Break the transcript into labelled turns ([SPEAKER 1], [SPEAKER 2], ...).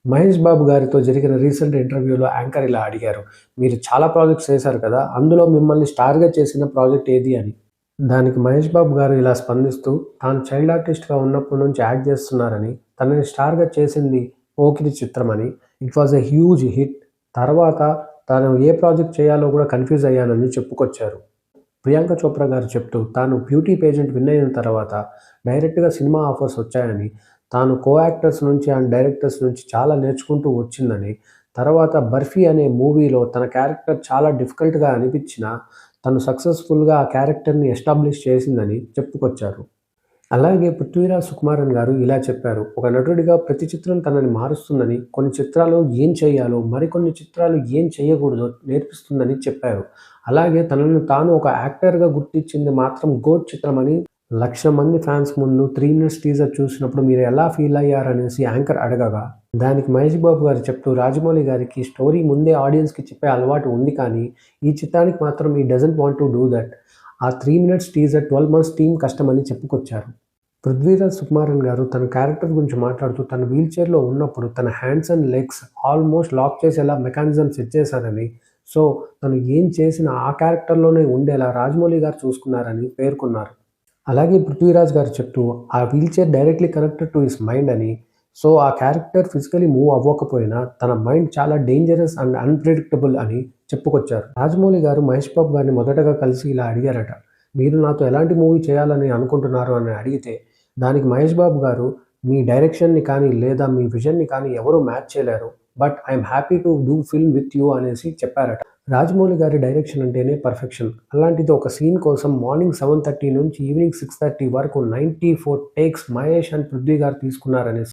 [SPEAKER 1] మహేష్ బాబు గారితో జరిగిన రీసెంట్ ఇంటర్వ్యూలో యాంకర్ ఇలా అడిగారు. మీరు చాలా ప్రాజెక్ట్స్ చేశారు కదా! అందులో మిమ్మల్ని స్టార్‌గా చేసిన ప్రాజెక్ట్ ఏది అని. దానికి మహేష్ బాబు గారు ఇలా స్పందిస్తూ, తాను చైల్డ్ ఆర్టిస్ట్‌గా ఉన్నప్పటి నుంచి యాక్ట్ చేస్తున్నారని, తనని స్టార్‌గా చేసింది 'పోకిరి' చిత్రమని, it was a huge hit. తర్వాత తాను ఏ ప్రాజెక్ట్ చేయాలో కూడా కన్‌ఫ్యూజ్ అయ్యానని చెప్పుకొచ్చారు. ప్రియాంక చోప్రా గారు చెప్తూ, తాను బ్యూటీ పేజెంట్ విన్ అయిన తర్వాత డైరెక్ట్‌గా సినిమా ఆఫర్స్ వచ్చాయని, తాను కో యాక్టర్స్ నుంచి అండ్ డైరెక్టర్స్ నుంచి చాలా నేర్చుకుంటూ వచ్చిందని, తర్వాత 'బర్ఫీ' అనే మూవీలో తన క్యారెక్టర్ చాలా డిఫికల్ట్‌గా అనిపించినా, తను సక్సెస్‌ఫుల్‌గా ఆ క్యారెక్టర్‌ని ఎస్టాబ్లిష్ చేసిందని చెప్పుకొచ్చారు. అలాగే 'పృథ్వీరాజ్ సుకుమారన్' గారు ఇలా చెప్పారు. ఒక నటుడిగా ప్రతి చిత్రం తనని మారుస్తుందని, కొన్ని చిత్రాలు ఏం చేయాలో, మరికొన్ని చిత్రాలు ఏం చేయకూడదో నేర్పిస్తుందని చెప్పారు. అలాగే తనను తాను ఒక యాక్టర్‌గా గుర్తించింది మాత్రం 'గోట్' చిత్రమని, 1,00,000 మంది ఫ్యాన్స్ ముందు 3 మినిట్స్ టీజర్ చూసినప్పుడు మీరు ఎలా ఫీల్ అయ్యారనేసి యాంకర్ అడగగా, దానికి మహేష్ బాబు గారు చెప్తూ, రాజమౌళి గారికి స్టోరీ ముందే ఆడియన్స్‌కి చెప్పే అలవాటు ఉంది కానీ, ఈ చిత్రానికి మాత్రం హి doesn't want to do that. ఆ 3 మినిట్స్ టీజర్ 12 మంత్స్ టీమ్ కష్టమని చెప్పుకొచ్చారు. 'పృథ్వీరాజ్ సుకుమారన్' గారు తన క్యారెక్టర్ గురించి మాట్లాడుతూ, తను వీల్‌చైర్‌లో ఉన్నప్పుడు తన hands and legs almost lock చేసేలా మెకానిజం సెట్ చేశారని, సో, తను ఏం చేసినా ఆ క్యారెక్టర్‌లోనే ఉండేలా రాజమౌళి గారు చూసుకున్నారని పేర్కొన్నారు. అలాగే 'పృథ్వీరాజ్' గారు చెప్తూ, ఆ wheelchair directly connected to his mind అని, సో, ఆ క్యారెక్టర్ ఫిజికల్లీ మూవ్ అవ్వకపోయినా తన మైండ్ చాలా డేంజరస్ అండ్ అన్‌ప్రెడిక్టబుల్ అని చెప్పుకొచ్చారు. రాజమౌళి గారు మహేష్ బాబు గారిని మొదటగా కలిసి ఇలా అడిగారట. "మీరు నాతో ఎలాంటి మూవీ చేయాలని అనుకుంటున్నారు" అని అడిగితే, దానికి మహేష్ బాబు గారు, "మీ డైరెక్షన్‌ని కానీ, లేదా మీ విజన్‌ని కానీ ఎవరు మ్యాచ్ చేయలేరు. But I am happy to do film with you" అనేసి చెప్పారట. రాజమౌళి గారి డైరెక్షన్ అంటేనే పర్ఫెక్షన్. అలాంటిది ఒక సీన్ కోసం మార్నింగ్ 7:30 నుంచి ఈవినింగ్ 6:30 వరకు 94 టేక్స్ మహేష్ అండ్ పృథ్వీ గారు తీసుకున్నారనేసి